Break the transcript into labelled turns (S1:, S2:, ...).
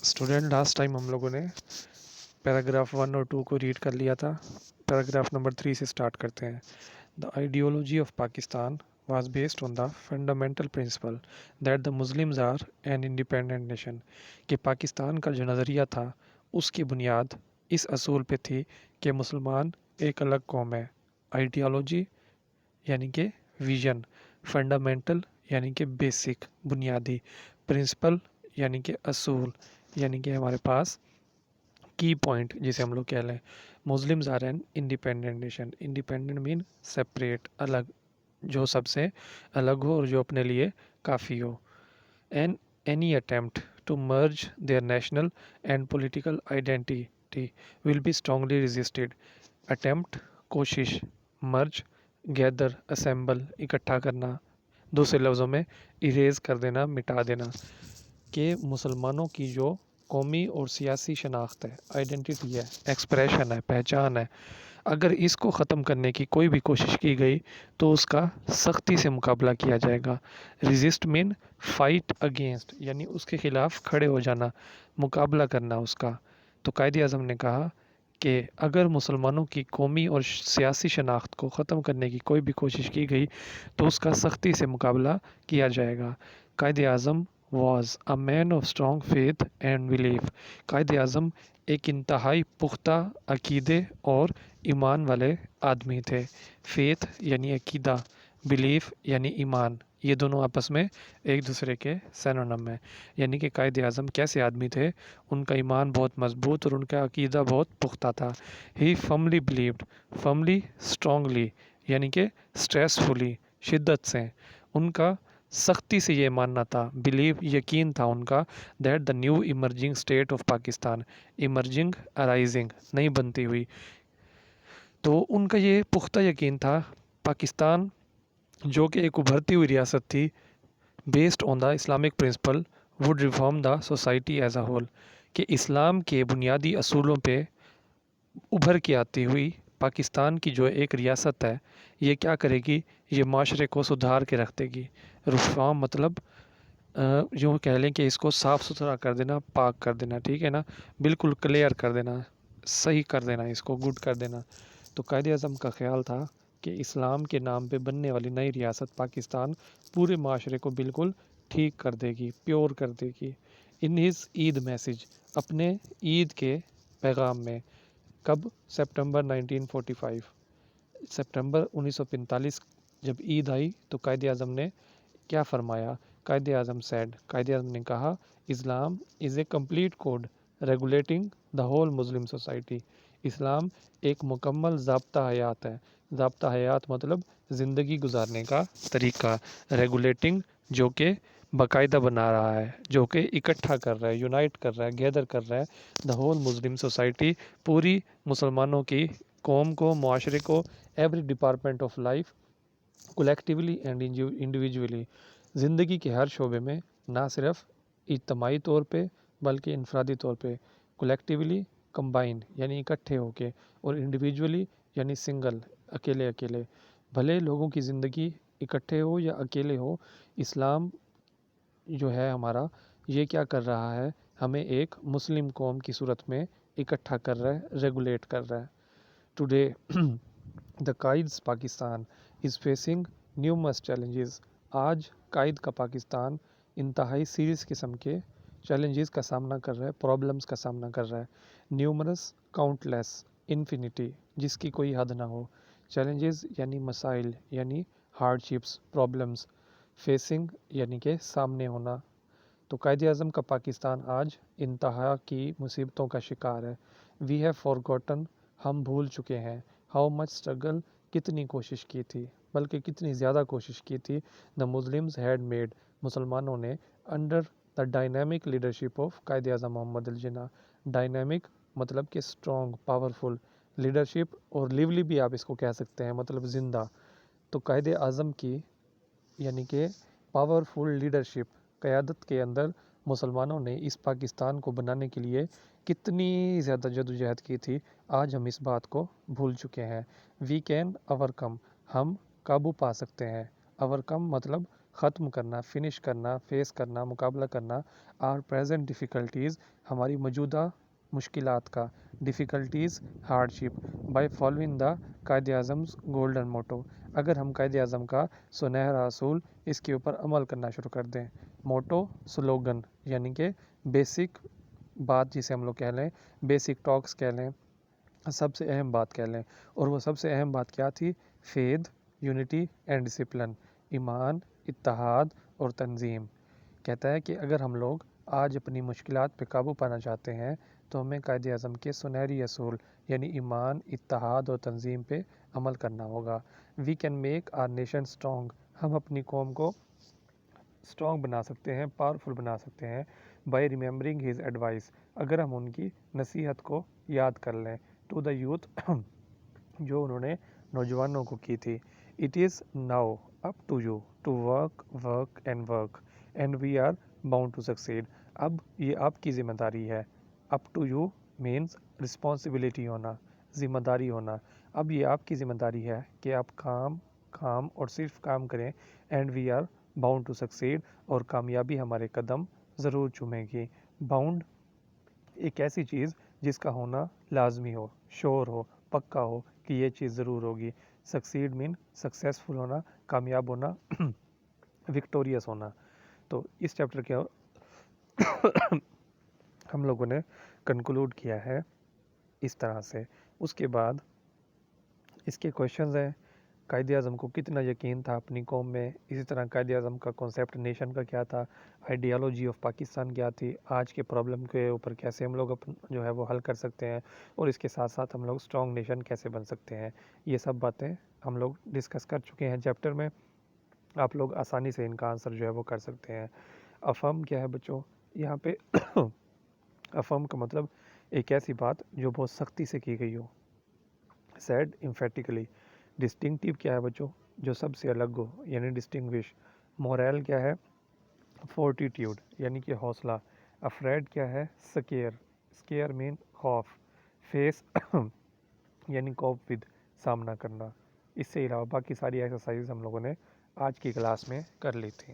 S1: Student last time हम लोगों ने पैराग्राफ 1 और 2 को रीड कर लिया था। पैराग्राफ नंबर 3 से स्टार्ट करते हैं। The ideology of Pakistan was based on the fundamental principle that the Muslims are an independent nation। कि पाकिस्तान का जो नज़रिया था उसकी बुनियाद इस असूल पे थी कि मुसलमान एक अलग कौम है। आइडियोलॉजी यानी कि विजन, फंडामेंटल यानी कि बेसिक बुनियादी, प्रिंसिपल यानी कि असूल, यानी कि हमारे पास की पॉइंट जिसे हम लोग कह लें। Muslims are an independent nation. Independent mean separate, अलग, जो सबसे अलग हो और जो अपने लिए काफ़ी हो। And any attempt to merge their national and political identity will be strongly resisted. Attempt कोशिश, मर्ज गैदर असेंबल इकट्ठा करना, दूसरे लफ्ज़ों में इरेज कर देना, मिटा देना। कि मुसलमानों की जो कौमी और सियासी शनाख्त है, आइडेंटिटी है, एक्सप्रेशन है, पहचान है, अगर इसको ख़त्म करने की कोई भी कोशिश की गई तो उसका सख्ती से मुकाबला किया जाएगा। रेजिस्ट मीन फाइट अगेंस्ट, यानी उसके ख़िलाफ़ खड़े हो जाना, मुकाबला करना उसका। तो कायदे आज़म ने कहा कि अगर मुसलमानों की कौमी और सियासी शनाख्त को ख़त्म करने की कोई भी कोशिश की गई तो उसका सख्ती से मुकाबला किया जाएगा। कायदे आज़म was a man of strong faith and belief. कायदे आज़म एक इंतहाई पुख्ता अकीदे और ईमान वाले आदमी थे। फेथ यानी अकीदा, बिलीफ यानी ईमान, ये दोनों आपस में एक दूसरे के सिनोनिम है। यानी कि कायदे आज़म कैसे आदमी थे, उनका ईमान बहुत मजबूत और उनका अकीदा बहुत पुख्ता था। ही फर्मली बिलीव्ड, फर्मली स्ट्रांगली यानी कि स्ट्रेसफुली, शिद्दत से, उनका सख्ती से ये मानना था, बिलीव यकीन था उनका, that the new emerging state of Pakistan, emerging arising, नहीं बनती हुई, तो उनका ये पुख्ता यकीन था पाकिस्तान जो कि एक उभरती हुई रियासत थी, based on the Islamic principle would reform the society as a whole. कि इस्लाम के बुनियादी असूलों पे उभर के आती हुई पाकिस्तान की जो एक रियासत है, ये क्या करेगी, ये माशरे को सुधार के रख देगी। रिफॉर्म मतलब यूँ कह लें कि इसको साफ़ सुथरा कर देना, पाक कर देना, ठीक है ना, बिल्कुल क्लियर कर देना, सही कर देना, इसको गुड कर देना। तो कायदे आज़म का ख्याल था कि इस्लाम के नाम पे बनने वाली नई रियासत पाकिस्तान पूरे माशरे को बिल्कुल ठीक कर देगी, प्योर कर देगी। इन हिज ईद मैसेज, अपने ईद के पैगाम में, कब, सितंबर 1945, सितंबर 1945 जब ईद आई तो कायदे आज़म ने क्या फरमाया। कायदे आज़म सैड, कायदे आज़म ने कहा, Islam is a complete code regulating the whole Muslim society. इस्लाम एक मुकम्मल ज़ाब्ता हयात है। ज़ाब्ता हयात मतलब ज़िंदगी गुजारने का तरीका, रेगुलेटिंग जो कि बाकायदा बना रहा है, जो कि इकट्ठा कर रहा है, यूनाइट कर रहा है, गैदर कर रहा है द होल मुस्लिम सोसाइटी, पूरी मुसलमानों की कौम को, मुआशरे को, every department of life, collectively and individually, ज़िंदगी के हर शोबे में, ना सिर्फ इज्तमाही तौर पे बल्कि इनफरादी तौर पे, कलेक्टिवली कंबाइन यानी इकट्ठे होके, और इंडिविजुअली यानी सिंगल, अकेले अकेले, भले लोगों की ज़िंदगी इकट्ठे हो या अकेले हो, इस्लाम जो है हमारा, ये क्या कर रहा है, हमें एक मुस्लिम कौम की सूरत में इकट्ठा कर रहा है, रेगुलेट कर रहा है। Today the Quaid's Pakistan is facing numerous challenges. आज कायद का पाकिस्तान इंतहाई सीरियस किस्म के चैलेंजेस का सामना कर रहा है, प्रॉब्लम्स का सामना कर रहा है। न्यूमरस, काउंटलेस, इन्फिनिटी, जिसकी कोई हद ना हो। चैलेंजेस यानी मसाइल, यानी हार्डशिप्स, प्रॉब्लम्स, फेसिंग यानी कि सामने होना। तो कायदे आज़म का पाकिस्तान आज इंतहा की मुसीबतों का शिकार है। वी हैव फॉरगॉटन, हम भूल चुके हैं, हाउ मच स्ट्रगल, कितनी कोशिश की थी, बल्कि कितनी ज़्यादा कोशिश की थी, द मुस्लिम्स हैड मेड, मुसलमानों ने, under the dynamic leadership of कायदे आज़म मोहम्मद अल जिन्ना। डायनामिक मतलब कि स्ट्रॉन्ग, पावरफुल, लीडरशिप और लिवली भी आप इसको कह सकते हैं, मतलब ज़िंदा। तो कायदे आज़म की यानी कि पावरफुल लीडरशिप, क़यादत के अंदर मुसलमानों ने इस पाकिस्तान को बनाने के लिए कितनी ज़्यादा जदोजहद की थी, आज हम इस बात को भूल चुके हैं। वी कैन ओवरकम, हम काबू पा सकते हैं। ओवरकम मतलब ختم کرنا، فنش کرنا، فیس کرنا، مقابلہ کرنا. آر پریزنٹ ڈیفیکلٹیز ہماری موجودہ مشکلات کا، difficulties hardship. By following the Quaid اعظم's golden motto, اگر ہم قائد اعظم کا سنہرا اصول اس کے اوپر عمل کرنا شروع کر دیں. موٹو سلوگن یعنی کہ بیسک بات جسے ہم لوگ کہہ لیں، بیسک ٹاکس کہہ لیں، سب سے اہم بات کہہ لیں. اور وہ سب سے اہم بات کیا تھی؟ فیتھ، یونٹی اینڈ ڈسپلن، ایمان، اتحاد اور تنظیم. کہتا ہے کہ اگر ہم لوگ آج اپنی مشکلات پہ قابو پانا چاہتے ہیں تو ہمیں قائد اعظم کے سنہری اصول یعنی ایمان، اتحاد اور تنظیم پہ عمل کرنا ہوگا. We can make our nation strong, ہم اپنی قوم کو اسٹرانگ بنا سکتے ہیں، پاورفل بنا سکتے ہیں. بائی ریممبرنگ ہز ایڈوائس، اگر ہم ان کی نصیحت کو یاد کر لیں. ٹو دا یوتھ، جو انہوں نے نوجوانوں کو کی تھی. It is now up to you to work work and work and we are bound to succeed. اب یہ آپ کی ذمہ داری ہے. Up to you means responsibility ہونا، ذمہ داری ہونا. اب یہ آپ کی ذمہ داری ہے کہ آپ کام اور صرف کام کریں. And we are bound to succeed, اور کامیابی ہمارے قدم ضرور چومے گی. باؤنڈ ایک ایسی چیز جس کا ہونا لازمی ہو، شور ہو، پکا ہو کہ یہ چیز ضرور ہوگی. سکسیڈ مین سکسیسفل ہونا، کامیاب ہونا، وکٹوریس ہونا. تو اس چیپٹر کے ہم لوگوں نے کنکلوڈ کیا ہے اس طرح سے. اس کے بعد اس کے کویشچنز ہیں. قائد اعظم کو کتنا یقین تھا اپنی قوم میں، اسی طرح قائد اعظم کا کنسیپٹ نیشن کا کیا تھا، آئیڈیالوجی آف پاکستان کیا تھی، آج کے پرابلم کے اوپر کیسے ہم لوگ جو ہے وہ حل کر سکتے ہیں، اور اس کے ساتھ ساتھ ہم لوگ اسٹرانگ نیشن کیسے بن سکتے ہیں. یہ سب باتیں ہم لوگ ڈسکس کر چکے ہیں چیپٹر میں. آپ لوگ آسانی سے ان کا آنسر جو ہے وہ کر سکتے ہیں. افہم کیا ہے بچوں؟ یہاں پہ افہم کا مطلب ایک ایسی بات جو بہت سختی سے کی گئی ہو. سیڈ امفیٹیکلی. ڈسٹنکٹیو کیا ہے بچوں؟ جو سب سے الگ ہو یعنی ڈسٹنگوش. موریل کیا ہے؟ فورٹیٹیوڈ یعنی کہ حوصلہ. افریڈ کیا ہے؟ سکیئر. سکیئر مین خوف. فیس یعنی کوپ ود، سامنا کرنا. اس سے علاوہ باقی ساری ایکسرسائز ہم لوگوں نے آج کی کلاس میں کر لی تھی.